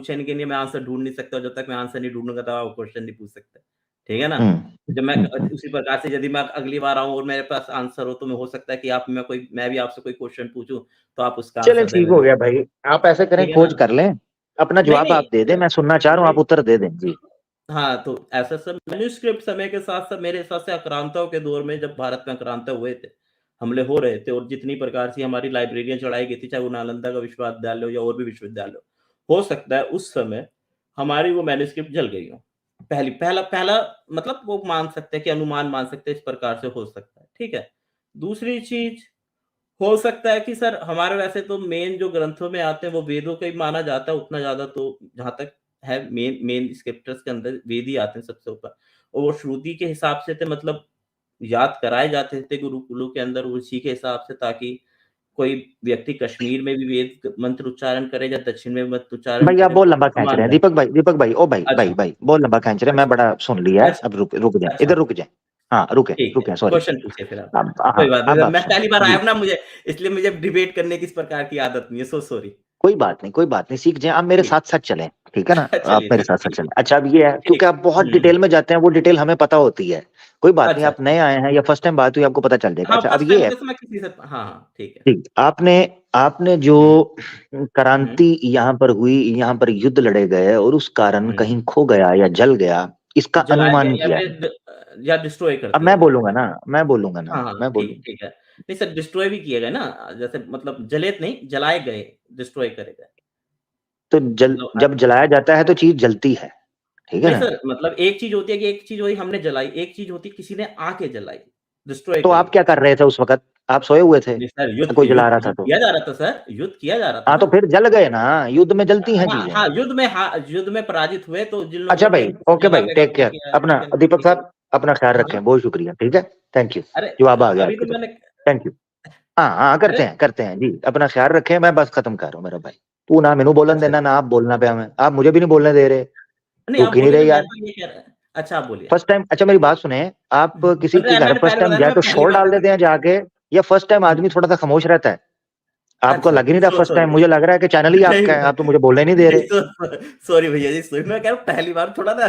पूछेंगे नहीं, मैं आंसर ढूँढ नहीं सकता, जब तक मैं आंसर नहीं ढूँढूँगा तब आप क्वेश्चन नहीं पूछ सकते। ठीक है ना? जब मैं उसी प्रकार से यदि मैं अगली बार आऊँ और मेरे पास आंसर हो, तो मैं हो सकता है कि मैं भी आपसे कोई क्वेश्चन पूछूँ, तो आप उसका चलें आंसर दें ठीक हो मुझे। गया भाई, आप ऐसे करें ठीक है खोज ना? कर लें, अपना नहीं, जवाब नहीं, आप दे दें, मैं सुनना चाह रहा हूँ, नहीं। आप उत्तर दे दें। जी। हाँ, तो ऐसा सर मैन्युस्क्रिप्ट समय के साथ-साथ मेरे हिसाब से आक्रांताओं के दौर में जब भारत में आक्रांता हुए थे, हमले हो रहे थे और जितनी प्रकार से हमारी लाइब्रेरियाँ चढ़ाई गई थी, चाहे वो नालंदा का विश्वविद्यालय हो या और भी विश्वविद्यालय हो सकता है उस समय हमारी वो मैन्युस्क्रिप्ट जल गई हो। पहला पहला मतलब वो मान सकते हैं कि अनुमान मान सकते हैं इस प्रकार से हो सकता है, ठीक है? दूसरी चीज़ हो सकता है कि सर हमारे वैसे तो मेन जो ग्रंथों में आते हैं वो वेदों को ही माना जाता है उतना ज़्यादा तो जहाँ तक है मेन मेन स्क्रिप्चर्स के अंदर वेद ही आते हैं सबसे ऊपर और वो श्रुति के हिसाब से थे मतलब याद कराए जाते थे गुरुकुलों के अंदर उसी के हिसाब से ताकि कोई व्यक्ति कश्मीर में भी वेद मंत्र उच्चारण करे या दक्षिण में मंत्र उच्चारण भाई आप करे बहुत लंबा तो खींच रहे मान हैं जाए। दीपक भाई, ओ भाई भाई अच्छा, भाई बहुत लंबा खींच रहे हैं, मैं अच्छा, बड़ा सुन लिया है, अच्छा, अब रुक जाए, अच्छा, इधर रुक जाए। हाँ ठीक है। रुके, सॉरी। क्वेश्चन पूछिए फिर आप। अब हाँ, कोई बात नहीं, अब आप मैं सुन पहली बार आया जी। हूँ ना मुझे इसलिए मुझे डिबेट करने की इस प्रकार की आदत नहीं है, सो सॉरी। कोई बात नहीं, सीख जाए, आप मेरे ठीक साथ साथ चलें, ठीक है ना? आप चलिए मेरे ठीक साथ साथ ठीक चलें। अच्छा अब ये है, ठीक। क्योंकि आप बहुत हुँ। डिटेल में जाते हैं, वो डिटेल हमें पता होती है। कोई बात नहीं, अच्छा, आप नए आए हैं या फर्स्ट टाइम बात हुई, आपको पता चल जाएगा। हाँ, अच्छा अब फर्स्ट ये टाइम है, जैसे मैं किसी से हाँ, हाँ, ठीक है। ठीक, आपने आपने जो हुँ, हुँ, क्रांति यहाँ पर हुई, यहाँ पर युद्ध लड़े गए और उस कारण हुँ। कहीं खो गया या जल गया, इसका जलाया गया अनुमान या किया है। फिर या डिस्ट्रॉय कर अब दिया मैं गया। बोलूंगा ना, मैं बोलूंगा ना, हाँ, हाँ, मैं ठीक बोलूंगा। ठीक है। नहीं सर डिस्ट्रॉय भी किए गए ना, जैसे मतलब जले नहीं, जलाए गए, डिस्ट्रॉय करे गए। तो मतलब जब जलाया जाता है तो चीज जलती है, ठीक है नहीं ना? सर मतलब एक चीज़ होती है कि एक चीज़ वही हमने जलाई, एक चीज़ होती है किसी ने आके जलाई, डिस्ट्रॉय तो करी। आप क्या कर रहे थे उस वक्त? आप सोए हुए थे नहीं सर या कोई जला रहा था? युद्ध तो किया जा रहा था सर, युद्ध किया जा रहा था हाँ, तो ना। फिर जल गए ना, युद्ध में जलती हैं हाँ, चीजें। हाँ, युद्ध में पराजित हुए तो जिन अच्छा लोगों ने भाई, ओके जला भाई, के टेक खत्म केयर, किया है, अपना ठीक है ना? दीपक ठीक है। साहब अपना ख्याल हाँ, रखें, बहुत शुक्रिया, ठीक है, थैंक यू। अरे जवाब आ गया अभी आपकी तो तरफ मैंने से, थैंक यू। हाँ हाँ, अरे करते हैं जी, अपना ख्याल रखें, मैं बस खत्म कर रहा हूँ मेरा भाई। तू ना मैनू बोलन अच्छा, देना, ना आप बोलना पे हमें, आप मुझे भी नहीं बोलने दे रहे, नहीं आप रुक ही नहीं बोलिए रहे ना मैं यार। तो ये कह रहा अच्छा आप बोलिए। फर्स्ट टाइम, अच्छा मेरी बात सुने, आप किसी के अरे घर मैंने फर्स्ट पहले टाइम बताया ना जाए मैं तो पहली शोर बार डाल था देते हैं सर। जाके, या फर्स्ट टाइम हुँ, आदमी थोड़ा सा खामोश रहता है? आपको अच्छा लग ही नहीं रहा सो फर्स्ट टाइम, सॉरी मुझे लग रहा है कि चैनल ही नहीं आपका है, आप तो मुझे बोलने नहीं दे नहीं रहे। सॉरी भैया जी सॉरी मैं कह रहा हूँ पहली बार थोड़ा ना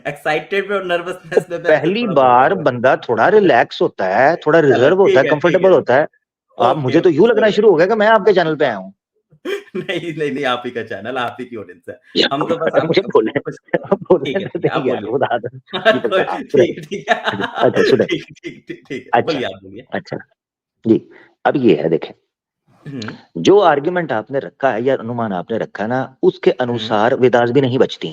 एक्साइटेड में और तो नर्वसनेस में मैं पहली थोड़ा बोल बार रहा बंदा थोड़ा रिलैक्स होता है, थोड़ा चलो रिजर्व होता है, ठीक कंफर्टेबल है। होता है। आप ओके, मुझे तो ओके यूं लगना सॉरी शुरू हो गया कि मैं आपके चैनल पे आया हूँ। नहीं, नहीं, नहीं आप ही का चैनल, आप ही की ऑडियंस है। हम तो बस मुझे आप बोले कुछ बोलने ठीक है, देते ठीक है, हैं आप यार, बोलिए। खुदा दीपक कोई साहब सुने, ठीक है, ठीक है। अच्छा सुने, ठीक है, अच्छा बोलिए आप बोलिए। अच्छा जी। अब ये है देखें, हुँ, जो आर्ग्यूमेंट आपने रखा है या अनुमान आपने रखा है ना, उसके हुँ, अनुसार वेदास भी नहीं बचती।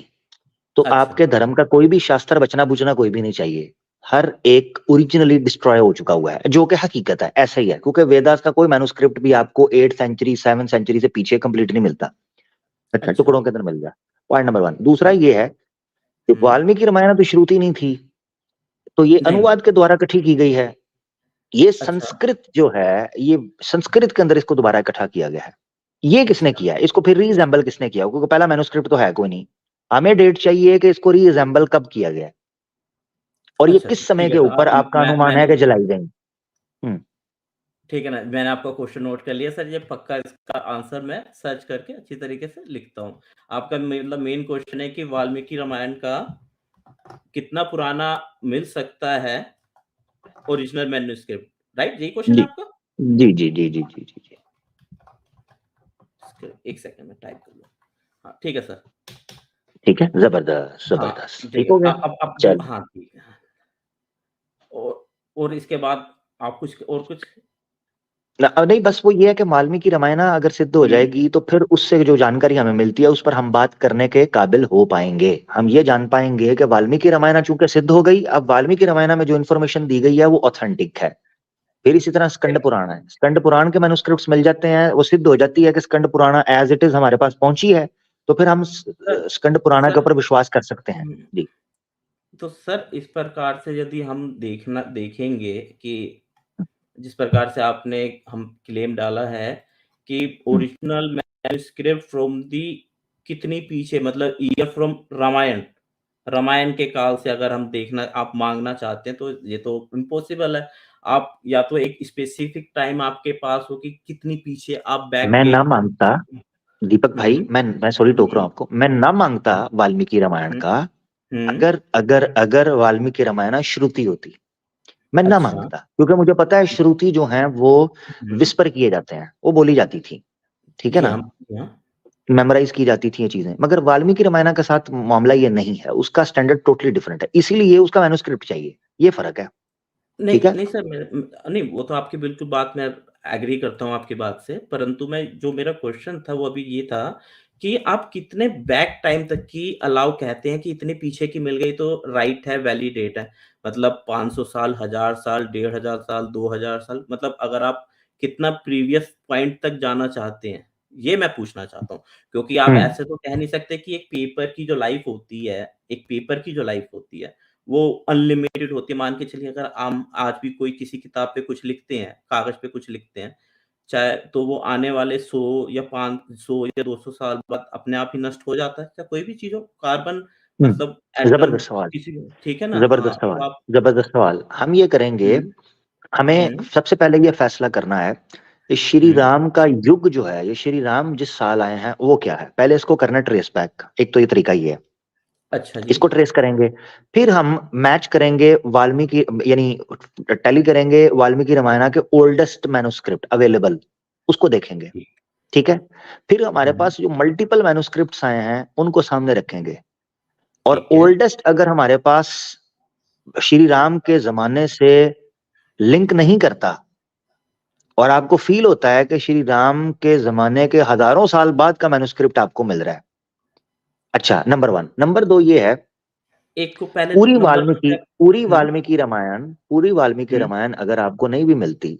तो अच्छा, आपके धर्म का कोई भी शास्त्र बचना बुचना कोई भी नहीं चाहिए। हर एक ओरिजिनली डिस्ट्रॉय हो चुका हुआ है, जो कि हकीकत है, ऐसा ही है, क्योंकि वेदास का कोई मैन्युस्क्रिप्ट भी आपको 8th सेंचुरी 7th सेंचुरी से पीछे कंप्लीट नहीं मिलता। अच्छा, अच्छा, टुकड़ों के अंदर मिल गया। Point number 1। दूसरा हाँ, ये है कि हुँ, वाल्मीकि रामायण तो श्रुति नहीं थी, तो ये नहीं, अनुवाद के द्वारा इकट्ठी की गई है। ये अच्छा, संस्कृत जो है, ये संस्कृत के अंदर इसको दोबारा इकट्ठा किया गया है। ये किसने अच्छा, किया है? इसको फिर रीअसेंबल किसने किया? क्योंकि पहला मैन्युस्क्रिप्ट तो है कोई नहीं। हमें डेट चाहिए कि इसको रीअसेंबल कब किया गया है, और ये अच्छा, किस ठीक समय है के तो ऊपर आप आपका अनुमान मैंने है कि जलाई गई? हम्म। ठीक है ना, मैंने आपका क्वेश्चन नोट कर लिया सर, ये पक्का इसका आंसर मैं सर्च करके अच्छी तरीके से लिखता हूँ। आपका मतलब मेन क्वेश्चन है कि वाल्मीकि रामायण का कितना पुराना मिल सकता है ओरिजिनल मैन्युस्क्रिप्ट, राइट? यही क्वेश्चन है जी आपका? जी। एक सेकंड में टाइप कर लूँ। हाँ, ठीक है सर। ठीक है, जबरदस्त हाँ, जबरदस्त, ठीक ठीक है। हो गया। अब जो चल, हाँ, ठीक है। और इसके बाद आप कुछ और कुछ नहीं बस वो ये है कि वाल्मीकि रामायण अगर सिद्ध हो हुँ, जाएगी तो फिर उससे जो जानकारी हमें मिलती है उस पर हम बात करने के काबिल हो पाएंगे। हम ये जान पाएंगे कि वाल्मीकि रामायण चूंकि सिद्ध हो गई, अब वाल्मीकि रामायण में जो इन्फॉर्मेशन दी गई है वो ऑथेंटिक है। फिर इसी तरह स्कंद पुराण है, स्कंद पुराण के मैन्युस्क्रिप्ट्स मिल जाते हैं, वो सिद्ध हो जाती है कि Skanda Purana as it is हमारे पास पहुंची है, तो फिर हम सर स्कंद पुराण के सर ऊपर विश्वास कर सकते हैं। हुँ, जी तो सर इस प्रकार से यदि हम देखेंगे कि जिस प्रकार से आपने हम क्लेम डाला है कि हम्म। ओरिजिनल मैन्युस्क्रिप्ट फ्रॉम दी कितनी पीछे मतलब ईयर फ्रॉम रामायण रामायण के काल से अगर हम देखना आप मांगना चाहते हैं तो ये तो इम्पॉसिबल है। आप या तो एक स्पेसिफिक टाइम आपके पास हो कि कितनी पीछे आप बैक मैं डेट ना मानता, दीपक भाई, हम्म मैं सॉरी टोक रहा हूँ आपको, मैं ना मांगता वाल्मीकि रामायण हम्म का, हम्म, अगर अगर अगर वाल्मीकि रामायण श्रुति होती, मैं ना अच्छा। मांगता, क्योंकि मुझे पता है श्रुति जो है वो हम्म, विस्पर किए जाते हैं, वो बोली जाती थी, ठीक है जी ना, हाँ जी हाँ। मेमोराइज की जाती थी ये चीजें, मगर वाल्मीकि रामायण के साथ मामला ये नहीं है, उसका स्टैंडर्ड टोटली डिफरेंट है, इसीलिए उसका मैन्युस्क्रिप्ट चाहिए, ये फर्क है। ठीक नहीं है। नहीं सर, नहीं वो तो आपकी बिल्कुल बात मैं एग्री करता हूँ आपकी बात से, परंतु मैं जो मेरा क्वेश्चन था वो अभी ये था कि आप कितने बैक टाइम तक की अलाउ कहते हैं कि इतने पीछे की मिल गई तो राइट है, वैलिडेट है। मतलब 500 साल, 1000 साल, 1500 साल, 2000 साल, मतलब अगर आप कितना प्रीवियस पॉइंट तक जाना चाहते हैं, ये मैं पूछना चाहता हूँ। क्योंकि आप हम्म। ऐसे तो कह नहीं सकते कि एक पेपर की जो लाइफ होती है, एक पेपर की जो लाइफ होती है वो अनलिमिटेड होती है। मान के चलिए अगर हम आज भी कोई किसी किताब पे कुछ लिखते हैं, कागज़ पे कुछ लिखते हैं, चाहे तो वो आने वाले 100 या 500 या 200 साल बाद अपने आप ही नष्ट हो जाता है। चाहे कोई भी चीज़ हो, कार्बन मतलब एटम जबरदस्त सवाल, किसी ठीक है ना? हाँ, जबरदस्त तो सवाल, आप जबरदस्त सवाल। हम ये करेंगे, हुँ, हमें हुँ, सबसे पहले ये फैसला करना है कि श्री हुँ, राम का युग जो है, ये श्री राम जिस साल आए हैं वो क्या है, पहले इसको करना ट्रेस बैक, एक तो ये तरीका ही है, अच्छा जी। इसको ट्रेस करेंगे, फिर हम मैच करेंगे वाल्मीकि, यानी टैली करेंगे वाल्मीकि रामायण के ओल्डेस्ट मैन्युस्क्रिप्ट अवेलेबल, उसको देखेंगे। ठीक, ठीक है। फिर हमारे हुँ, पास जो मल्टीपल मैन्युस्क्रिप्ट्स आए हैं उनको सामने रखेंगे, और ठीक है। ओल्डेस्ट अगर हमारे पास श्री राम के जमाने से लिंक नहीं करता, और आपको फील होता है कि श्री राम के जमाने के हजारों साल बाद का मैन्युस्क्रिप्ट आपको मिल रहा है, अच्छा, नंबर वन। नंबर दो ये है, एक को पहले नंबर 2 पे हुँ, पूरी वाल्मीकि हुँ, रामायण अगर आपको नहीं भी मिलती,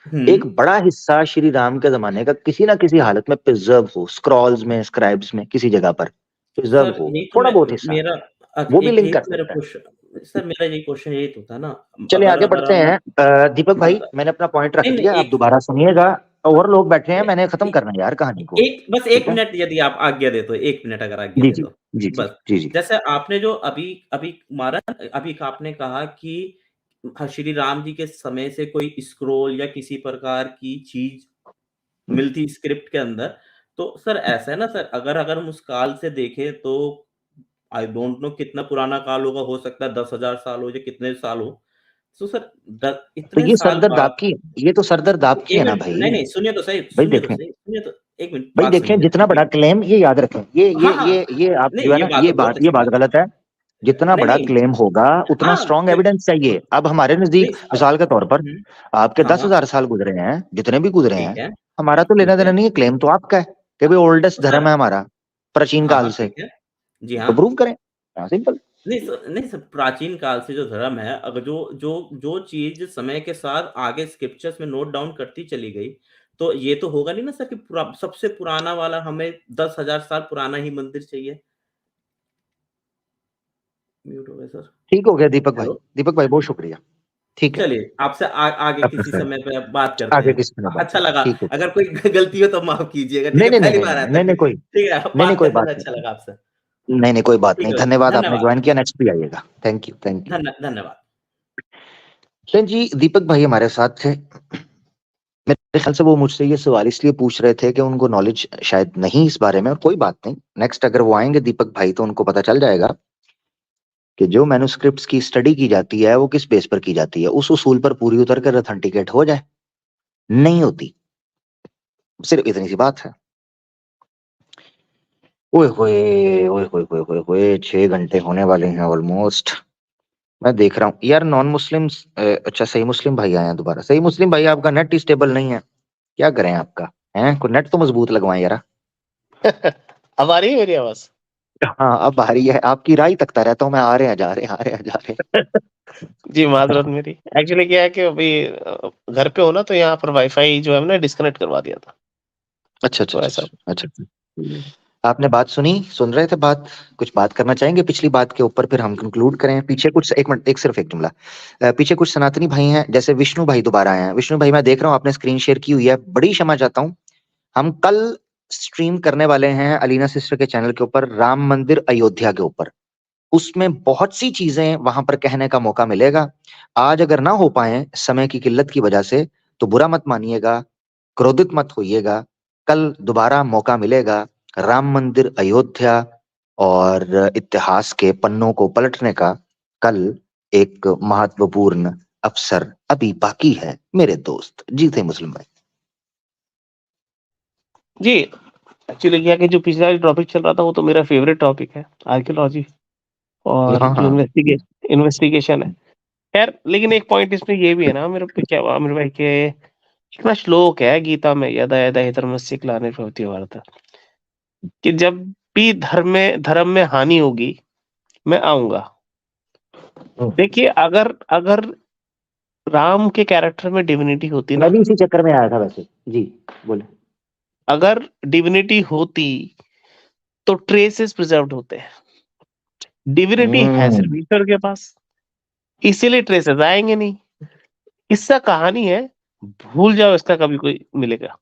हुँ। एक बड़ा हिस्सा श्री राम के जमाने का किसी ना किसी हालत में प्रिजर्व हो, स्क्रॉल्स में, स्क्राइब्स में, किसी जगह पर प्रिजर्व सर हो, यही तो थोड़ा मैं बहुत हिस्सा, मेरा वो भी एक लिंक यही कर तो मेरा सकता है। क्वेश्चन सर, मेरा यही क्वेश्चन यही तो था ना। चलिए अगर आगे अगर बढ़ते हम हैं। दीपक भाई, अगर मैंने अपना पॉइंट रख नहीं, नहीं दिया, आप एक दोबारा सुनिएगा, और लोग बैठे हैं, मैंने खत्म करना है यार कहानी को। एक बस ठीक 1 है। मिनट यदि आप आज्ञा दे तो 1 मिनट अगर आज्ञा जी दे जी तो। जी जी बस, जी जी। जैसे आपने जो अभी अभी मारा अभी आपने कहा कि श्री राम जी के समय से कोई स्क्रॉल या किसी प्रकार की चीज़ हम्म, मिलती स्क्रिप्ट के अंदर, तो सर ऐसा है ना सर, अगर अगर हम उस काल से देखें तो आई डोंट नो कितना पुराना काल होगा, हो सकता है 10,000 साल हो या कितने साल हो। तो सर द तो इतने ये साल सरदर्द बाद आपकी, ये तो सरदर्द आपकी है 1 ना मिनट भाई। नहीं, नहीं भाई देखें, सुनिए तो 1 मिनट भाई बात देखें, सुनिए जितना बड़ा क्योंकि क्लेम, ये याद रखें, हाँ, हाँ। ये आप नहीं, जो है ये ना, बात तो बहुत ये अच्छी बात बात है। गलत है। जितना नहीं, बड़ा नहीं। क्लेम होगा उतना हाँ, स्ट्रॉन्ग क्यों एविडेंस चाहिए। अब हमारे नजदीक, नहीं मिसाल के तौर पर, हुँ, आपके हाँ, दस हाँ, हजार साल गुजरे हैं, जितने भी गुजरे ठीक हैं, है, हमारा तो ठीक लेना है। देना नहीं है, क्लेम तो आपका है कि भाई ओल्डेस्ट तो धर्म सर है हमारा, प्राचीन हाँ, काल हाँ, से, ठीक है। जी तो हाँ। प्रूव करें, सिंपल। नहीं सर, प्राचीन काल से जो धर्म है, अगर जो जो जो चीज़ समय के साथ आगे स्क्रिप्चर्स में नोट डाउन करती चली गई, तो ये तो होगा नहीं ना सर कि सबसे पुराना वाला हमें 10,000 साल पुराना ही मंदिर चाहिए। म्यूट हो गए सर। ठीक हो गया दीपक भाई, हेलो? दीपक भाई बहुत शुक्रिया। ठीक है। चलिए, आपसे आगे अब किसी फिर समय पे बात करते आगे हैं। किसी में बात अच्छा करते हैं, लगा, ठीक है। अगर कोई गलती हो तो माफ़ कीजिएगा, ठीक नहीं है? नहीं नहीं पहली नहीं बार नहीं आया था नहीं नहीं, कोई ठीक है, नहीं नहीं, बात कोई करने बात में अच्छा नहीं, लगा आपसे। नहीं नहीं, कोई बात ठीक नहीं, है, धन्यवाद, आपने धन्यवाद। ज्वाइन किया, नेक्स्ट भी आइएगा, थैंक यू थैंक यू। धन्यवाद। चलिए जी, दीपक भाई हमारे साथ थे। मेरे ख्याल से वो मुझसे ये सवाल इसलिए पूछ रहे थे कि उनको नॉलेज शायद नहीं इस बारे में, और कोई बात नहीं, नेक्स्ट अगर वो आएंगे दीपक भाई तो उनको पता चल जाएगा कि जो मैन्युस्क्रिप्ट्स की स्टडी की जाती है वो किस बेस पर की जाती है, उस उसूल पर पूरी उतर कर ऑथेंटिकेट हो जाए, नहीं होती, सिर्फ इतनी सी बात है। ओए होए, ओए होए होए होए होए, 6 घंटे होने वाले हैं ऑलमोस्ट। मैं देख रहा हूँ यार, नॉन मुस्लिम्स, अच्छा सही मुस्लिम भाई आए हैं दोबारा, सही मुस्लिम भाई आपका नेट ही स्टेबल नहीं है, क्या करें आपका, है कोई नेट तो मजबूत लगवाएं यार। अब आ रही है मेरी आवाज? हाँ अब आ रही है, आपकी राह ही तकता रहता हूँ मैं, आ रहे हैं जा रहे हैं, आ रहे हैं जा रहे जी माजरत मेरी। एक्चुअली क्या है कि अभी घर पे हो ना, तो यहाँ पर वाईफाई जो है ना डिस्कनेक्ट करवा दिया था, हैं। अच्छा अच्छा तो अच्छा ऐसा। अच्छा अच्छा अच्छा। आपने बात सुनी, सुन रहे थे बात, कुछ बात करना चाहेंगे पिछली बात के ऊपर, फिर हम कंक्लूड करें। पीछे कुछ, एक मिनट, एक सिर्फ एक जुमला, पीछे कुछ सनातनी भाई हैं, जैसे विष्णु भाई दोबारा आए हैं। विष्णु भाई मैं देख रहा हूँ आपने स्क्रीन शेयर की हुई है, बड़ी क्षमा चाहता हूँ। हम कल स्ट्रीम करने वाले हैं अलीना सिस्टर के चैनल के ऊपर राम मंदिर अयोध्या के ऊपर, उसमें बहुत सी चीजें वहां पर कहने का मौका मिलेगा। आज अगर ना हो पाए समय की किल्लत की वजह से, तो बुरा मत मानिएगा, क्रोधित मत होइएगा, कल दोबारा मौका मिलेगा राम मंदिर, अयोध्या और इतिहास के पन्नों को पलटने का। कल एक महत्वपूर्ण अवसर अभी बाकी है मेरे दोस्त। जी थे मुस्लिम भाई। जी, एक्चुअली क्या है कि जो पिछला टॉपिक चल रहा था वो तो मेरा फेवरेट टॉपिक है, आर्कियोलॉजी और हाँ जो हाँ। इन्वेस्टिगेशन है। खैर, लेकिन एक पॉइंट इसमें ये भी है ना मेरे पे, क्या आमिर भाई, के इतना श्लोक है गीता में, यदा यदा हि धर्मस्य ग्लानिर्भवति भारत, कि जब भी धर्म में हानि होगी मैं आऊंगा। देखिए, अगर अगर राम के कैरेक्टर में डिविनिटी होती मैं ना, भी इसी चक्कर में आया था वैसे। जी बोले। अगर डिविनिटी होती तो ट्रेसेस प्रिजर्व्ड होते हैं। डिविनिटी है हम्म। सिर्फ ईश्वर के पास, इसीलिए ट्रेसेस आएंगे नहीं। इसका कहानी है, भूल जाओ इसका कभी कोई मिलेगा।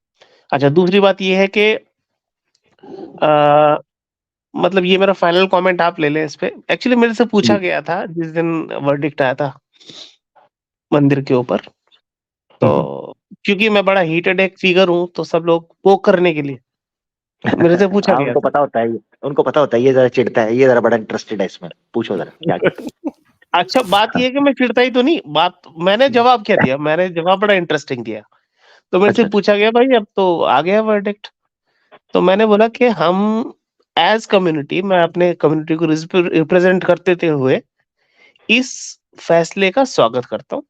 अच्छा, दूसरी बात ये है कि मतलब ये मेरा फाइनल कमेंट आप ले लें इस पे। एक्चुअली मेरे से पूछा गया था जिस दिन वर्डिक्ट आया था मंदिर के ऊपर, तो क्योंकि मैं बड़ा हीटेड एक फिगर हूँ तो सब लोग पोक करने के लिए मेरे से पूछा हाँ, गया उनको था। पता होता है, उनको पता होता है ये जरा चिढ़ता है, ये जरा बड़ा इंटरेस्टेड है इसमें। पूछो जरा क्या क्या। अच्छा, बात ये है कि मैं चिढ़ता ही तो नहीं, बात मैंने जवाब क्या दिया, मैंने जवाब बड़ा इंटरेस्टिंग दिया। तो मेरे से अच्छा अच्छा। पूछा गया, भाई अब तो आ गया वर्डिक्ट, तो मैंने बोला कि हम एज कम्युनिटी, मैं अपने कम्युनिटी को रिप्रेजेंट करते हुए इस फैसले का स्वागत करता हूँ।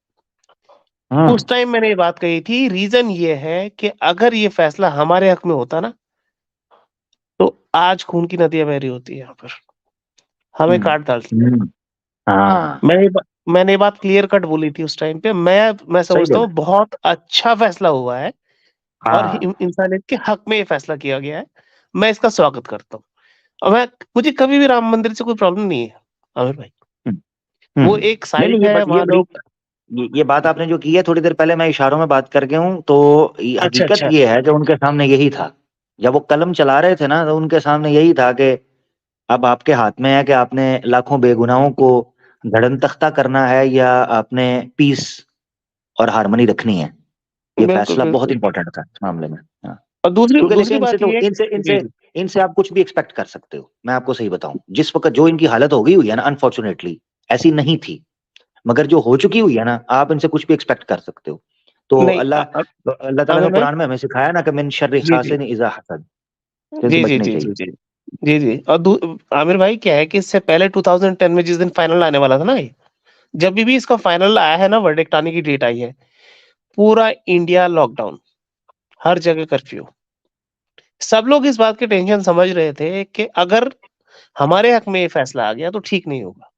उस टाइम मैंने ये बात कही थी, रीजन ये है कि अगर ये फैसला हमारे हक में होता ना, तो आज खून की नदियां बह रही होती है यहाँ पर, हमें काट डालते। हम्म। हाँ मैंने ये बात क्लियर कट बोली थी उस टाइम पे। मैं सही समझता हूँ बोला। बहुत अच्छा फैसला हुआ है और हाँ। इंसानियत के हक में ये फैसला किया गया है। मैं इसका स्वागत करता हूँ और मुझे कभी भी राम मंदिर से कोई प्रॉब्लम नहीं है आमिर भाई। हम्म वो एक नहीं साइट नहीं, ये है, बट वहां लोग। ये बात आपने जो की है, थोड़ी देर पहले मैं इशारों में बात करके हूँ, तो अच्छा हकीकत अच्छा। ये है कि उनके सामने यही था। जब वो कलम चला रहे थे ना, तो उनके सामने यही था कि अब आपके हाथ में है कि आपने लाखों बेगुनाहों को धड़न तख्ता करना है या आपने पीस और हारमोनी रखनी है। ये बिल्कुल फैसला बहुत बिल्कुल। इंपॉर्टेंट था इस मामले में। हाँ। और दूसरी क्योंकि देखिए, दूसरी इनसे बात तो ये है, इनसे जी इनसे जी इनसे आप कुछ भी एक्सपेक्ट कर सकते हो। मैं आपको सही बताऊं, जिस वक्त जो इनकी हालत हो गई हुई है ना, अनफॉर्चुनेटली ऐसी नहीं थी, मगर जो हो चुकी हुई है ना, आप इनसे कुछ भी एक्सपेक्ट कर सकते हो। तो नहीं अल्लाह ताला ने आमिर भाई, कुरान में हमें सिखाया ना कि मिन शर्रि जी जी हासिद इज़ा हसद, तो इनसे जी जी बचना ही जी जी चाहिए। जी जी जी। और आमिर भाई, क्या है कि इससे पहले 2010 में जिस दिन फाइनल आने वाला था ना, ये जब भी इसका फाइनल आया है ना, वर्डिक्ट आने की डेट आई है, पूरा इंडिया लॉकडाउन, हर जगह कर्फ्यू। सब लोग इस बात की टेंशन समझ रहे थे कि अगर हमारे हक में ये फैसला आ गया तो ठीक नहीं होगा।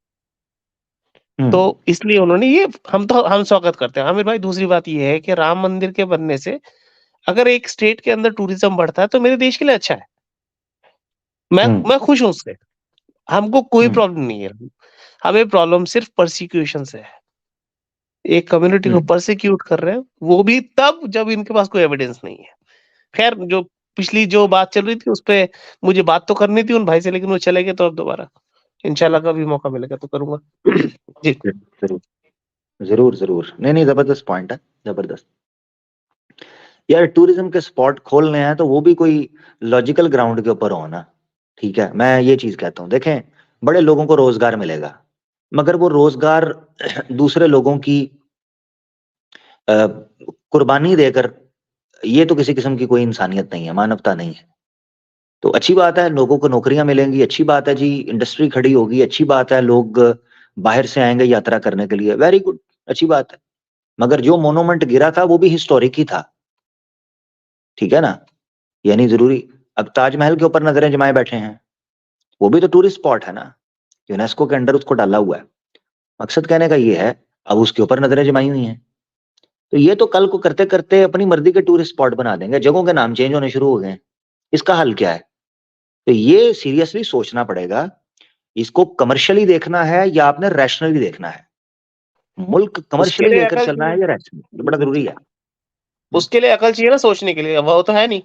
तो हम्म इसलिए उन्होंने ये, हम स्वागत करते हैं आमिर भाई। दूसरी बात ये है कि राम मंदिर के बनने से अगर एक स्टेट के अंदर टूरिज्म बढ़ता है तो मेरे देश के लिए अच्छा है। हम्म मैं खुश हूं उससे, हमको कोई हम्म प्रॉब्लम नहीं है। हमें प्रॉब्लम सिर्फ परसिक्यूशन से है। एक कम्युनिटी को हम्म। परसिक्यूट कर रहे हैं, वो भी तब जब इनके पास कोई एविडेंस नहीं है। खैर, जो पिछली जो बात चल रही थी उस पे मुझे बात तो करनी थी उन भाई से, लेकिन वो चले गए, तो अब दोबारा इंशाल्लाह कभी मौका मिलेगा तो करूंगा। जी। जरूर जरूर जरूर। नहीं नहीं, जबरदस्त पॉइंट है, जबरदस्त। यार, टूरिज्म के स्पॉट खोलने हैं तो वो भी कोई लॉजिकल ग्राउंड के ऊपर हो ना। ठीक है, मैं ये चीज कहता हूँ, देखें, बड़े लोगों को रोजगार मिलेगा, मगर वो रोजगार दूसरे लोगों की अ, कुर्बानी देकर, ये तो किसी किस्म की कोई इंसानियत नहीं है, मानवता नहीं है। तो अच्छी बात है, लोगों को नौकरियां मिलेंगी, अच्छी बात है जी, इंडस्ट्री खड़ी होगी, अच्छी बात है, लोग बाहर से आएंगे यात्रा करने के लिए, वेरी गुड, अच्छी बात है। मगर जो मोनूमेंट गिरा था वो भी हिस्टोरिक ही था, ठीक है ना। यानी जरूरी, अब ताजमहल के ऊपर नजरें जमाए बैठे हैं, वो भी तो टूरिस्ट स्पॉट है ना, यूनेस्को के अंडर उसको डाला हुआ है। मकसद कहने का ये है, अब उसके ऊपर नजरें जमाई हुई हैं, तो ये तो कल को करते करते अपनी मर्जी के टूरिस्ट स्पॉट बना देंगे, जगहों के नाम चेंज होने शुरू हो गए हैं। इसका हल क्या है? तो ये सीरियसली सोचना पड़ेगा, इसको कमर्शियली देखना है या आपने रैशनली देखना है। मुल्क उसके कमर्शियली लिए लेकर अकल चलना है या रैशनली, ये बड़ा चाहिए। जरूरी है। उसके लिए अकल चाहिए ना सोचने के लिए, वो तो है नहीं।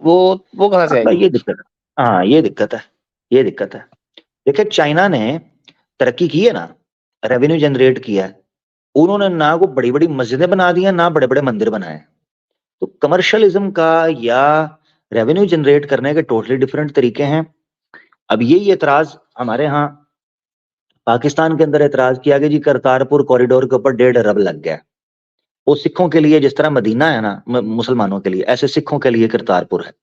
वो वो कहाँ से भाई आएगी? ये दिक्कत है, हाँ ये दिक्कत है, ये दिक्कत है। देखिए, चाइना ने तरक्की की है ना, रेवेन्यू जनरेट किया है, उन्होंने ना को बड़ी बड़ी मस्जिदें बना दी हैं, ना बड़े बड़े मंदिर बनाए हैं। तो कमर्शियलिज्म का या रेवेन्यू जनरेट करने के टोटली डिफरेंट तरीके हैं। अब यही एतराज हमारे यहाँ पाकिस्तान के अंदर एतराज किया गया जी, करतारपुर कॉरिडोर के ऊपर 1.5 अरब लग गया। वो सिखों के लिए जिस तरह मदीना है ना मुसलमानों के लिए, ऐसे सिखों के लिए करतारपुर है।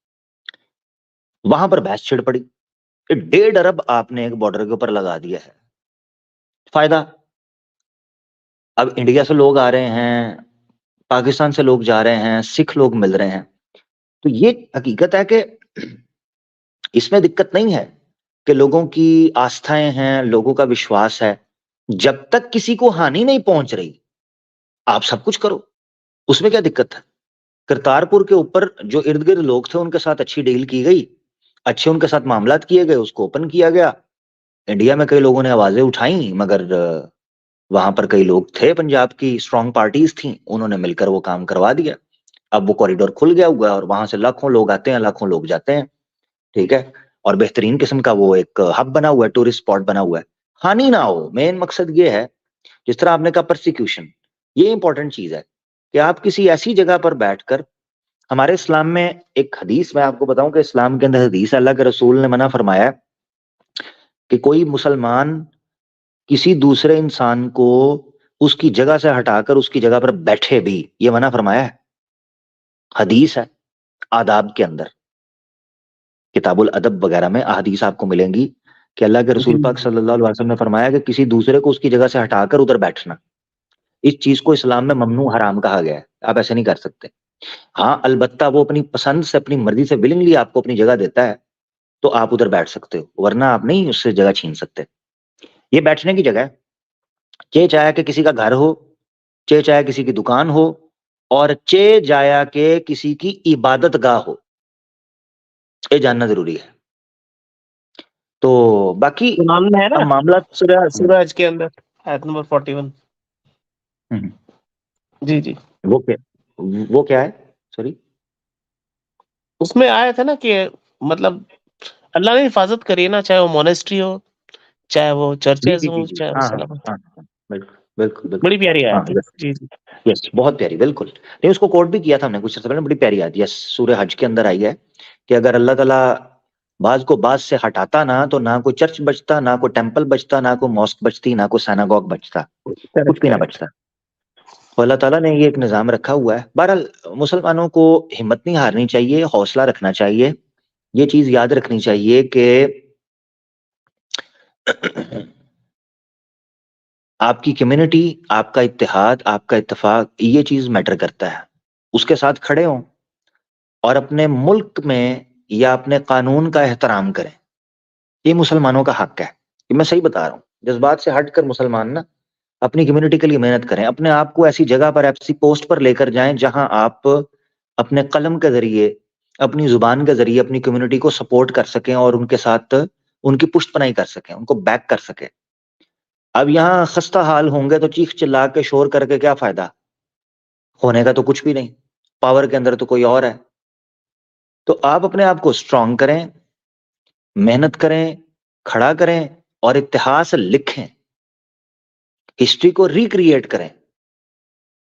वहां पर बहस छिड़ पड़ी, 1.5 अरब आपने एक बॉर्डर के ऊपर लगा दिया है, फायदा? अब इंडिया से लोग आ रहे हैं, पाकिस्तान से लोग जा रहे हैं, सिख लोग मिल रहे हैं, तो ये हकीकत है कि इसमें दिक्कत नहीं है कि लोगों की आस्थाएं हैं, लोगों का विश्वास है, जब तक किसी को हानि नहीं पहुंच रही आप सब कुछ करो, उसमें क्या दिक्कत है? करतारपुर के ऊपर जो इर्द गिर्द लोग थे उनके साथ अच्छी डील की गई, अच्छे उनके साथ मामलात किए गए, उसको ओपन किया गया। इंडिया में कई लोगों ने आवाजें उठाई, मगर वहां पर कई लोग थे, पंजाब की स्ट्रांग पार्टीज थी, उन्होंने मिलकर वो काम करवा दिया। अब वो कॉरिडोर खुल गया हुआ है और वहां से लाखों लोग आते हैं, लाखों लोग जाते हैं, ठीक है। और बेहतरीन किस्म का वो एक हब बना हुआ है, टूरिस्ट स्पॉट बना हुआ है, हानि ना हो, मेन मकसद ये है। जिस तरह आपने कहा परसिक्यूशन, ये इंपॉर्टेंट चीज है कि आप किसी ऐसी जगह पर बैठकर, हमारे इस्लाम में एक हदीस मैं आपको बताऊं कि इस्लाम के अंदर हदीस, अल्लाह के रसूल ने मना फरमाया कि कोई मुसलमान किसी दूसरे इंसान को उसकी जगह से हटाकर उसकी जगह पर बैठे भी, ये मना फरमाया है, हदीस है आदाब के अंदर, किताबुल अदब वगैरह में हदीस आपको मिलेंगी कि अल्लाह के रसूल पाक सल्लल्लाहु अलैहि वसल्लम ने फरमाया कि किसी दूसरे को उसकी जगह से हटाकर उधर बैठना, इस चीज को इस्लाम में ममनू हराम कहा गया है, आप ऐसे नहीं कर सकते। हाँ अलबत्ता वो अपनी पसंद से, अपनी मर्जी से विलिंगली आपको अपनी जगह देता है तो आप उधर बैठ सकते हो, वरना आप नहीं उससे जगह छीन सकते। ये बैठने की जगह है, चाहे कि किसी का घर हो, चाहे किसी की दुकान हो, और जाया के किसी की इबादत गाह हो, ये जानना जरूरी है। तो बाकी कुरान में है ना, अब मामला सूरह हज के अंदर आयत नंबर 41। जी जी, वो क्या है, सॉरी? उसमें आया था ना कि मतलब अल्लाह ने हिफाजत करी है ना, चाहे वो मोनेस्ट्री हो, चाहे वो जी चर्चेज जी जी हो, जी, चाहे वो हाँ हाँ सलामत। हाँ हाँ, बिल्कुल बिल्कुल बिल्कुल, बड़ी प्यारी हाँ आयत है। यस जी जी यस, बहुत प्यारी, बिल्कुल नहीं, उसको कोट भी किया था हमने कुछ अर्से पहले, बड़ी प्यारी आयत, यस, सूरह हज के अंदर आई है कि अगर अल्लाह ताला बाज को बाज से हटाता ना, तो ना कोई चर्च बचता, ना कोई टेंपल बचता, ना कोई मॉस्क बचती, ना कोई सिनागॉग बचता, कुछ करेक्ट भी ना करेक्ट। बचता। तो अल्लाह ताला ने ये एक निजाम रखा हुआ है। बहरहाल मुसलमानों को हिम्मत नहीं हारनी चाहिए, हौसला रखना चाहिए, ये चीज याद रखनी चाहिए कि आपकी कम्युनिटी, आपका इत्तेहाद, आपका इत्तेफाक, ये चीज मैटर करता है। उसके साथ खड़े हों और अपने मुल्क में या अपने कानून का एहतराम करें, ये मुसलमानों का हक है। ये मैं सही बता रहा हूँ, जज्बात से हटकर मुसलमान ना अपनी कम्युनिटी के लिए मेहनत करें, अपने आप को ऐसी जगह पर, ऐसी पोस्ट पर लेकर जाएं जहां आप अपने कलम के जरिए, अपनी जुबान के जरिए अपनी कम्युनिटी को सपोर्ट कर सकें और उनके साथ उनकी पुष्टपनाई कर सकें, उनको बैक कर सकें। अब यहाँ खस्ता हाल होंगे तो चीख चिल्ला के शोर करके क्या फायदा, होने का तो कुछ भी नहीं, पावर के अंदर तो कोई और है। तो आप अपने आप को स्ट्रांग करें, मेहनत करें, खड़ा करें और इतिहास लिखें, हिस्ट्री को रिक्रिएट करें,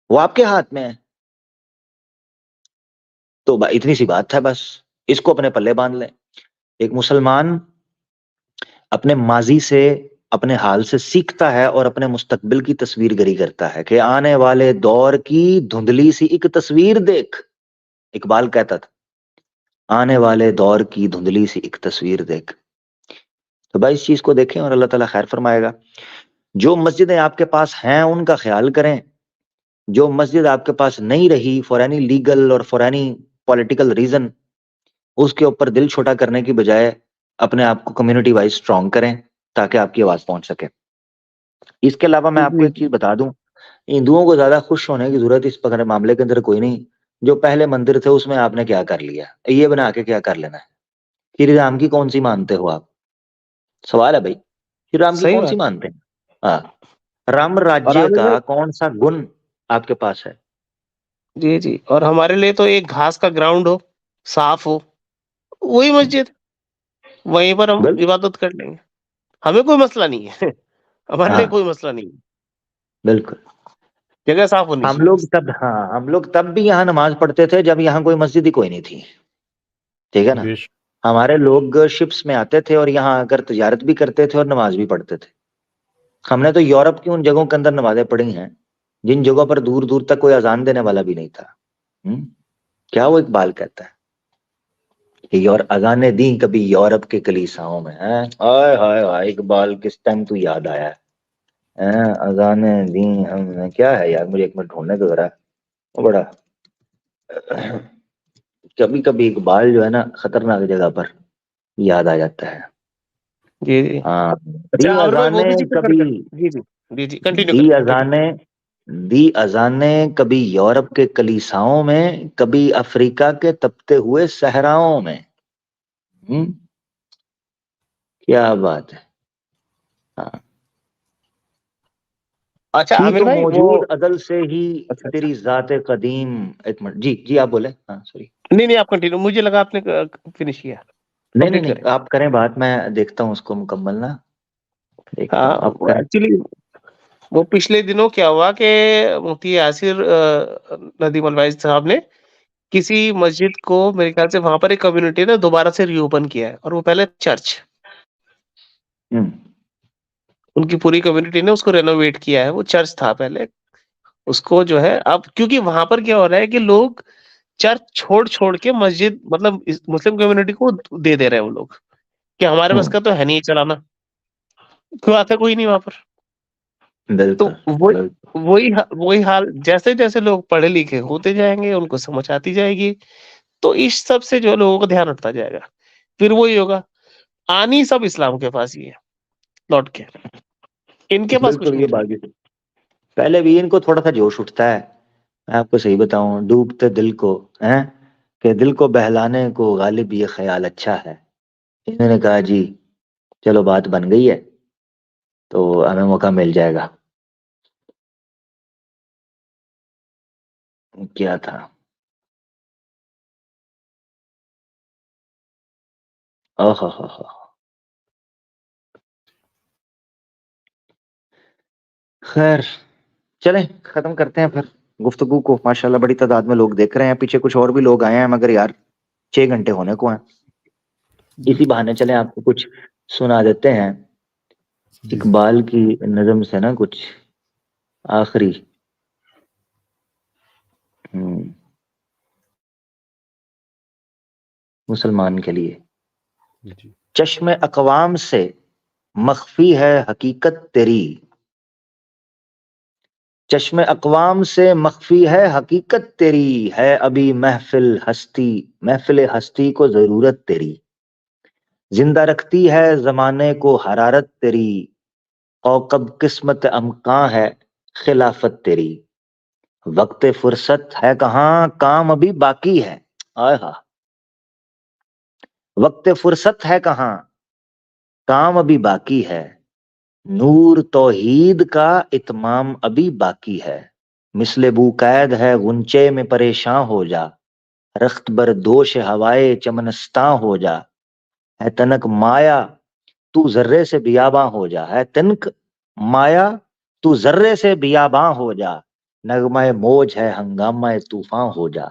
वो आपके हाथ में है। तो इतनी सी बात है, बस इसको अपने पल्ले बांध लें। एक मुसलमान अपने माजी से, अपने हाल से सीखता है और अपने मुस्तकबिल की तस्वीरगरी करता है कि आने वाले दौर की धुंधली सी एक तस्वीर देख, इकबाल कहता था, आने वाले दौर की धुंधली सी एक तस्वीर देख। तो भाई इस चीज को देखें और अल्लाह ताला खैर फरमाएगा। जो मस्जिदें आपके पास हैं उनका ख्याल करें, जो मस्जिद आपके पास नहीं रही फॉर एनी लीगल और फॉर एनी पॉलिटिकल रीजन, उसके ऊपर दिल छोटा करने की बजाय अपने आप को कम्युनिटी वाइज स्ट्रांग करें ताकि आपकी आवाज पहुंच सके। इसके अलावा मैं आपको जी एक चीज बता दूं, हिंदुओं को ज्यादा खुश होने की जरूरत इस मामले के अंदर कोई नहीं। जो पहले मंदिर थे उसमें आपने क्या कर लिया, ये बना के क्या कर लेना है? श्री राम की कौन सी मानते हो आप? सवाल है भाई, श्री राम की सही कौन सी बात। मानते हैं? हाँ, राम और राज्य हमें का कौन सा गुण आपके पास है? जी जी, और हमारे लिए तो एक घास का ग्राउंड हो, साफ हो, वही मस्जिद, वहीं पर हम बिल्कुल इबादत कर लेंगे। हमें कोई मसला नहीं है। हमारे लिए हाँ, कोई मसला नहीं है। बिल्कुल। जगह साफ होनी हम चाहिए। लोग तब भी यहाँ नमाज पढ़ते थे जब यहाँ कोई मस्जिद ही कोई नहीं थी, ठीक है ना। बेश हमारे लोग शिप्स में आते थे और यहाँ आकर तिजारत भी करते थे और नमाज भी पढ़ते थे। हमने तो यूरोप की उन जगहों के अंदर नमाजें पढ़ी हैं जिन जगहों पर दूर दूर तक कोई अजान देने वाला भी नहीं था। क्या वो इकबाल कहता है कि और अजाने दी कभी यूरोप के कलीसाओं में है। हाय हाय हाय इकबाल, किस टाइम तू याद आया है। अजाने दी हमने, क्या है यार, मुझे एक मिनट ढूंढने को जरा। वो बड़ा कभी कभी इकबाल जो है ना खतरनाक जगह पर याद आ जाता है। जी जी। हाँ, अच्छा, दी आमिर भाई वो अजाने भी जिक्र कभी जी जी जी जी, कंटिन्यू दी करें, कंटिन्यू। अजाने दी अजाने कभी यूरोप के कलीसाओं में, कभी अफ्रीका के तपते हुए सहराओं में। क्या बात है। हाँ, अच्छा थी आमिर तो भाई वो, मौजूद अदल से ही अच्छा अच्छा, तेरी जाते कदीम। एक मिनट जी जी, आप बोले। हाँ सॉरी। नहीं नहीं आप कंटिन्यू, मुझे लगा आपने फिनिश किया, नहीं नहीं कंप्लीट नहीं, करें। आप करें बात, मैं देखता हूँ उसको मुकम्मल ना, देखता हूँ, आप हाँ करें। एक्चुअली वो पिछले दिनों क्या हुआ कि मुफ्ती यासिर नदीम अलवाइज साहब ने किसी मस्जिद को, मेरे ख्याल से वहां पर एक कम्युनिटी ने दोबारा से रीओपन किया है, और वो पहले चर्च, हम्म उनकी पूरी कम्युनिटी ने उसको रेनोवेट किया है। वो चर्च था पहले, उसको जो है अब, क्योंकि वहां पर क्या हो रहा है कि लोग चर्च छोड़ छोड़ के मस्जिद, मतलब इस मुस्लिम कम्युनिटी को दे दे रहे हैं वो लोग, कि हमारे बस हम्म, का तो है नहीं चलाना, क्यों आता कोई नहीं वहां पर। तो बिल्कुल वो बिल्कुल। वही हाल, जैसे जैसे लोग पढ़े लिखे होते जाएंगे, उनको समझ आती जाएगी, तो इस सब से जो है लोगों का ध्यान हटता जाएगा, फिर वही होगा। आनी सब इस्लाम के पास ही है लौट के, इनके पास कुछ बिल्कुल नहीं ये रहा। बात भी सही। पहले भी इनको थोड़ा सा जोश उठता है, मैं आपको सही बताऊं, डूबते दिल को है कि दिल को बहलाने को गालिब ये ख्याल अच्छा है। इन्होंने कहा जी चलो बात बन गई है तो हमें मौका मिल जाएगा। क्या था। ओहो हो। खैर, चलें खत्म करते हैं फिर गुफ्तगू को। माशाल्लाह बड़ी तादाद में लोग देख रहे हैं, पीछे कुछ और भी लोग आए हैं, मगर यार 6 घंटे होने को हैं। इसी बहाने चलें आपको कुछ सुना देते हैं जी इकबाल की नज़म से ना कुछ आखिरी। मुसलमान के लिए। जी चश्मे अकवाम से मख्फी है हकीकत तेरी, चश्मे अकवाम से मख्फी है हकीकत तेरी, है अभी महफिल हस्ती को जरूरत तेरी, जिंदा रखती है जमाने को हरारत तेरी, औकब किस्मत अमकां है खिलाफत तेरी, वक्त फुर्सत है कहाँ काम अभी बाकी है। आय हा, वक्त फुर्सत है कहाँ काम अभी बाकी है, नूर तौहीद का इत्माम अभी बाकी है, मिसले बू कैद है गुंचे में परेशान हो जा, रख्त बर दोष हवाए चमनस्ता हो जा, है तनक माया तू जर्रे से बियाबां हो जा, है तनक माया तू जर्रे से बियाबां हो जा, नगमाए मौज है हंगामाए तूफान हो जा,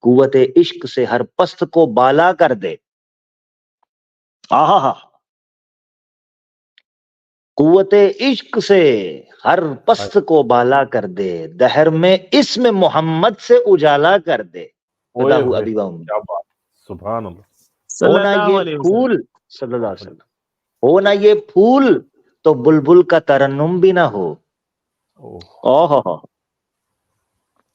कुव्वते इश्क से हर पस्त को बाला कर दे। आहा, कुव्वते इश्क से हर पस्त को बाला कर दे, दहर में इसमें मोहम्मद से उजाला कर दे। ओए खुदाहू होए अबीबा उम्मी। क्या बात, सुभान अल्लाह। हो ना सल्लल्लाहु ये अलैहि वसल्लम। फूल, सल्लल्लाहु अलैहि वसल्लम, हो ना ये फूल तो बुलबुल का तरन्नुम भी ना हो। ओह ओहो,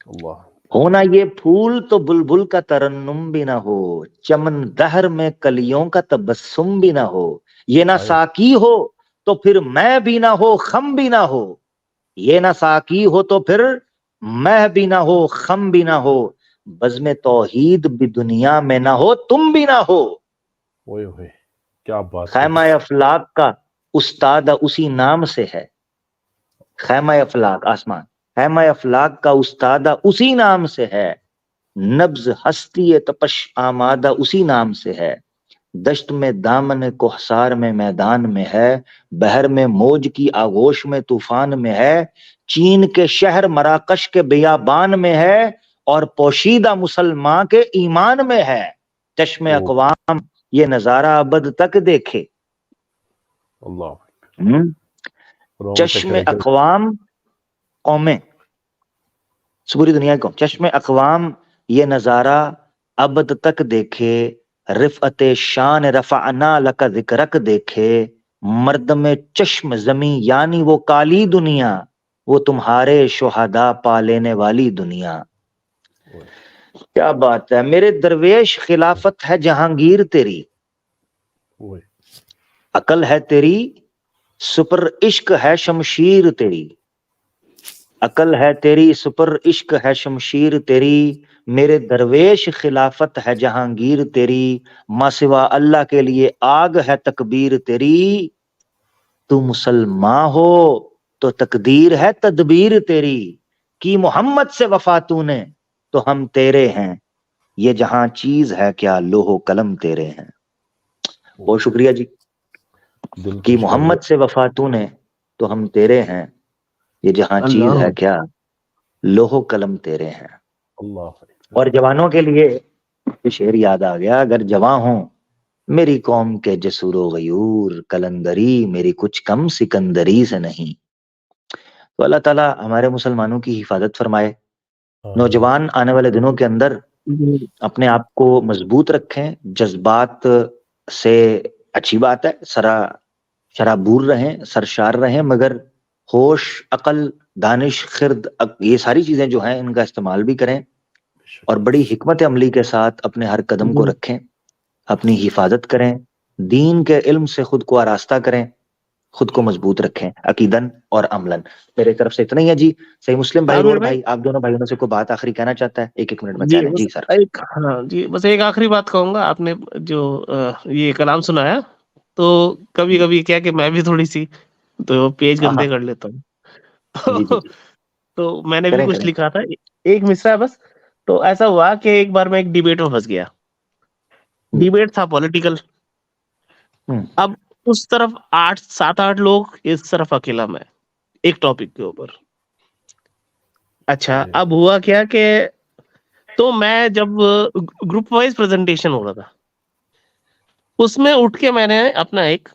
अल्लाह। हो ना ये फूल तो बुलबुल का तरन्नुम भी ना हो, चमन दहर में कलियों का तबस्सुम भी ना हो, ये ना हाय साकी हो तो फिर मैं भी ना हो खम भी ना हो, ये ना साकी हो तो फिर मैं भी ना हो खम भी ना हो, बज़्म तौहीद भी दुनिया में ना हो तुम भी ना हो। ओए होए क्या बात है। खैमा अफलाक का उस्ताद उसी नाम से है, खैमा अफलाक आसमान, खैमा अफलाक का उस्ताद उसी नाम से है, नब्ज हस्ती तपश आमादा उसी नाम से है, दश्त में दामन कोहसार में मैदान में है, बहर में मौज की आगोश में तूफान में है, चीन के शहर मराकश के बियाबान में है, और पोशीदा मुसलमान के ईमान में है। चश्मे ओ अकवाम ये नजारा अबद तक देखे। अल्लाह, रोंगटे चश्मे खड़े कर अकवाम कौमें, पूरी दुनिया को चश्मे अकवाम ये नजारा अबद तक देखे, रिफअते शान रफाना लका जिक्रक देखे, मर्द में चश्म जमी यानी वो काली दुनिया, वो तुम्हारे शुहदा पा लेने वाली दुनिया। क्या बात है मेरे दरवेश, खिलाफत है जहांगीर तेरी, ओए अकल है तेरी सुपर इश्क है शमशीर तेरी, अकल है तेरी सुपर इश्क है शमशीर तेरी, मेरे दरवेश खिलाफत है जहांगीर तेरी, माँ सिवा अल्लाह के लिए आग है तकबीर तेरी, तू मुसलमान हो तो तकदीर है तदबीर तेरी, की मोहम्मद से वफा तूने तो हम तेरे हैं, ये जहां चीज है क्या लोहो कलम तेरे हैं। बहुत शुक्रिया जी। दिल की खुश कर मोहम्मद दे। से वफा तूने तो हम तेरे हैं, ये जहां चीज अल्लाह है क्या लोहो कलम तेरे हैं। अल्लाह और जवानों के लिए ये शेर याद आ गया, अगर जवां हो मेरी कौम के जसूरो गयूर, कलंदरी मेरी कुछ कम सिकंदरी से नहीं। तो अल्लाह ताला हमारे मुसलमानों की हिफाजत फरमाए। नौजवान आने वाले दिनों के अंदर अपने आप को मजबूत रखें, जज्बात से अच्छी बात है, शराबूर रहें, सरशार रहें, मगर होश, अकल, दानिश, खिर्द, ये सारी चीजें जो हैं इनका इस्तेमाल भी करें, और बड़ी हिकमत अमली के साथ अपने हर कदम को रखें, अपनी हिफाजत करें, दीन के इल्म से खुद को आरास्ता करें, खुद को मजबूत रखें अकीदन और अमलन। मेरे तरफ से इतना ही है जी। सही मुस्लिम भाई, आमिर रोर भाई भाई, आप दोनों भाइयों में से कोई बात आखिरी कहना चाहता है? एक एक मिनट में कह जी, लें बस जी सर। एक, हाँ जी, बस एक आखिरी बात कहूंगा। आपने जो ये कलाम सुनाया, तो कभी कभी क्या कि मैं भी थोड़ी सी तो पेज हाँ हाँ, गंदे कर लेता हूँ। जी जी तो, जी, तो मैंने भी करें कुछ करें। लिखा था, एक मिसरा है बस। तो ऐसा हुआ कि एक बार मैं एक डिबेट में फंस गया। जी। डिबेट था पॉलिटिकल। हम्म अब उस तरफ 7-8 लोग, इस तरफ अकेला मैं, एक टॉपिक के ऊपर। अच्छा, अरे अब हुआ क्या कि तो मैं जब ग्रुप वाइज प्रेजेंटेशन हो रहा था, उसमें उठ के मैंने अपना एक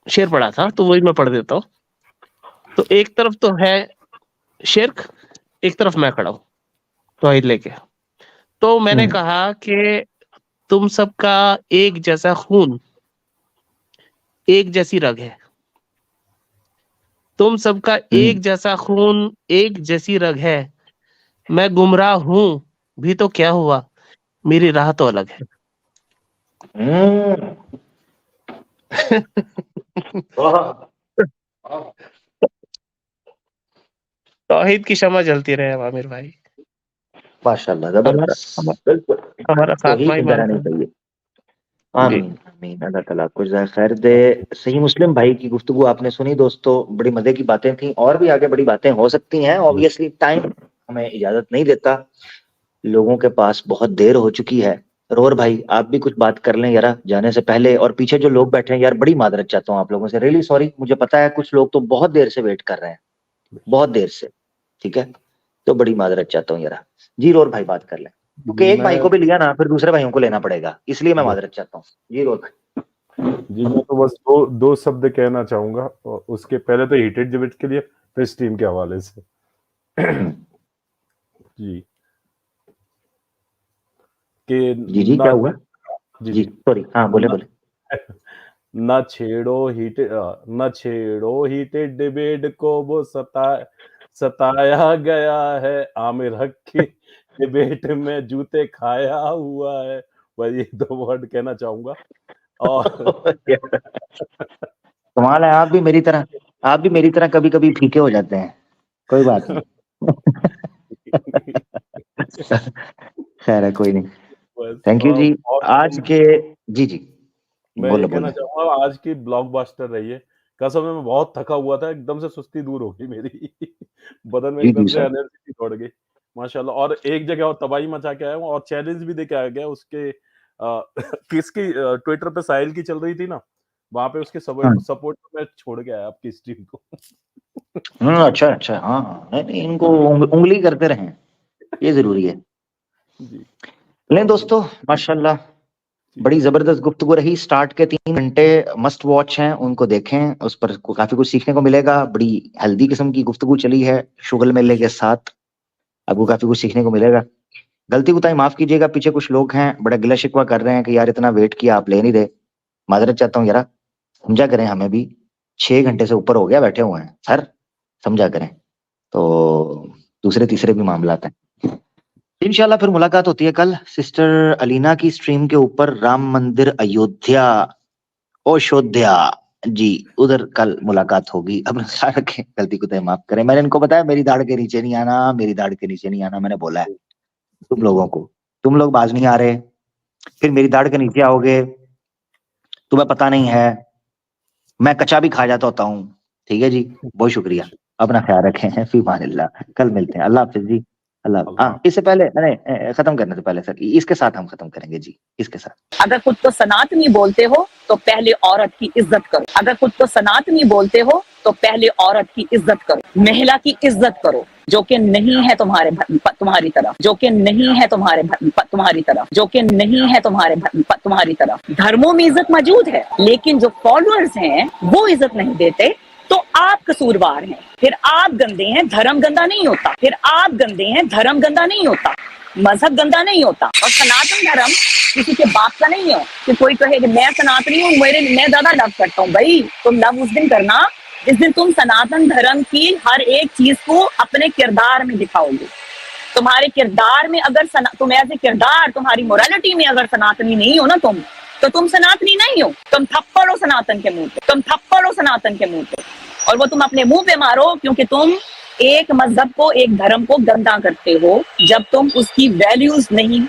शेर पढ़ा था, तो वही मैं पढ़ देता हूँ। तो एक तरफ तो है शिर्क, एक तरफ मैं खड़ा हूँ तौहीद लेके। तो मैंने हम्म कहा कि तुम सबका एक जैसा खून, एक जैसी रग है। तुम सबका हम्म एक जैसा खून, एक जैसी रग है। मैं गुमराह हूं भी तो क्या हुआ, मेरी राह तो अलग है। हम्म, वाह, वाह। तौहीद की शमा जलती रहे आमिर भाई। माशाल्लाह, हमारा जबरदस्त, बिल्कुल। हमारा तो ही खात्मा ही जिंदा रहनी मानता है चाहिए। जी। आमीन आमीन, अल्लाह ताला आपको जज़ाए खैर दे। सही मुस्लिम भाई की गुफ्तगू आपने सुनी दोस्तों, बड़ी मजे की बातें थी, और भी आगे बड़ी बातें हो सकती हैं। ऑब्वियसली टाइम हमें इजाजत नहीं देता, लोगों के पास बहुत देर हो चुकी है। रोर भाई, आप भी कुछ बात कर लें यार जाने से पहले। और पीछे जो लोग बैठे हैं यार, बड़ी मादरत चाहता हूँ आप लोगों से, रियली सॉरी। मुझे पता है कुछ लोग तो बहुत देर से वेट कर रहे हैं, बहुत देर से, ठीक है, तो बड़ी मादरत चाहता हूँ यार। जी रोर भाई बात कर लें, क्योंकि एक भाई मैं को भी लिया ना फिर दूसरे भाइयों को लेना पड़ेगा, इसलिए मैं मादरत चाहता हूँ। जी रोर भाई। जी मैं तो बस दो शब्द कहना चाहूंगा, और उसके पहले तो हीटेड डिबेट के लिए, फिर स्ट्रीम के हवाले से। हम्म, जी कि जी जी, ना, क्या हुआ? जी जी जी, सॉरी, हाँ बोले ना, बोले। ना छेड़ो हीटेड डिबेट को, वो सताया गया है, आमिर हक की डिबेट में जूते खाया हुआ है। बस ये दो वर्ड कहना चाहूंगा। और कमाल है, आप भी मेरी तरह कभी कभी फीके हो जाते हैं, कोई बात नहीं। खैर है, कोई नहीं। बस थैंक यू जी। आज बहुत के, जी जी, मैं ये बोलो कहना बोले। चाहूंगा, आज की ब्लॉकबस्टर रही है। कसम है, मैं बहुत थका हुआ था, एकदम से सुस्ती दूर हो गई मेरी। बदन में जी जी एकदम से सर। एनर्जी दौड़ गई, माशाल्लाह। और एक जगह और तबाही मचा के आया हूँ, और चैलेंज भी दे के आ गया उसके किसकी ट्विटर पे साहिल की चल रही थी ना, वहां पे उसके हाँ। सपोर्ट में छोड़ के आया आपकी स्ट्रीम को। अच्छा अच्छा, हाँ हाँ, नहीं इनको उंगली करते रहें, ये जरूरी है। जी लें दोस्तों, माशाल्लाह बड़ी जबरदस्त गुफ्तगू रही। स्टार्ट के 3 घंटे मस्ट वॉच हैं, उनको देखें, उस पर काफी कुछ सीखने को मिलेगा। बड़ी हेल्दी किस्म की गुफ्तगू चली है शुगल मेले के साथ, आपको काफी कुछ सीखने को मिलेगा। गलती कोताही माफ कीजिएगा, पीछे कुछ लोग हैं बड़ा गिला शिकवा कर रहे हैं कि यार इतना वेट किया आप ले नहीं रहे। माजरत चाहता हूँ, यार समझा करें, हमें भी 6 घंटे से ऊपर हो गया बैठे हुए हैं सर, समझा करें। तो दूसरे तीसरे भी मामला हैं। इंशाल्लाह फिर मुलाकात होती है कल सिस्टर अलीना की स्ट्रीम के ऊपर, राम मंदिर अयोध्या ओशोध्या जी, उधर कल मुलाकात होगी। अपना ख्याल रखें, गलती को माफ करें। मैंने इनको बताया मेरी दाढ़ के नीचे नहीं आना, मेरी दाढ़ के नीचे नहीं आना, मैंने बोला है तुम लोगों को। तुम लोग बाज नहीं आ रहे, फिर मेरी दाढ़ के नीचे आओगे, तुम्हें पता नहीं है, मैं कच्चा भी खा जाता होता हूँ। ठीक है जी, बहुत शुक्रिया, अपना ख्याल रखें, फी अमानिल्लाह, कल मिलते हैं, अल्लाह हाफिज जी, अल्लाह। हाँ, इससे पहले मैंने खत्म करने से पहले सर, इसके साथ हम खत्म करेंगे जी, इसके साथ। अगर खुद को सनातनी बोलते हो तो पहले औरत की इज्जत करो। अगर खुद को सनातनी बोलते हो तो पहले औरत की इज्जत करो, महिला की इज्जत करो, जो कि नहीं है तुम्हारी तरफ, जो कि नहीं है तुम्हारी तरफ, जो कि नहीं है तुम्हारी तरफ। धर्मों में इज्जत मौजूद है, लेकिन जो फॉलोअर्स हैं वो इज्जत नहीं देते, तो आप कसूरवार हैं। फिर आप गंदे हैं, धर्म गंदा नहीं होता। फिर आप गंदे हैं, धर्म गंदा नहीं होता, मजहब गंदा नहीं होता। और सनातन धर्म किसी के बाप का नहीं है कि कोई कहे कि मैं सनातनी हूँ, मैं ज्यादा लव करता हूँ। भाई तुम लव उस दिन करना जिस दिन तुम सनातन धर्म की हर एक चीज को अपने किरदार में दिखाओगे। तुम्हारे किरदार में अगर तुम ऐसे किरदार, तुम्हारी मोरालिटी में अगर सनातनी नहीं हो ना तुम, तो तुम सनातनी नहीं हो। तुम थप्पड़ हो सनातन के मुंह पे, तुम थप्पड़ हो सनातन के मुंह पे, और वो तुम अपने मुंह पे मारो, क्योंकि तुम एक मजहब को, एक धर्म को गंदा करते हो जब तुम उसकी वैल्यूज नहीं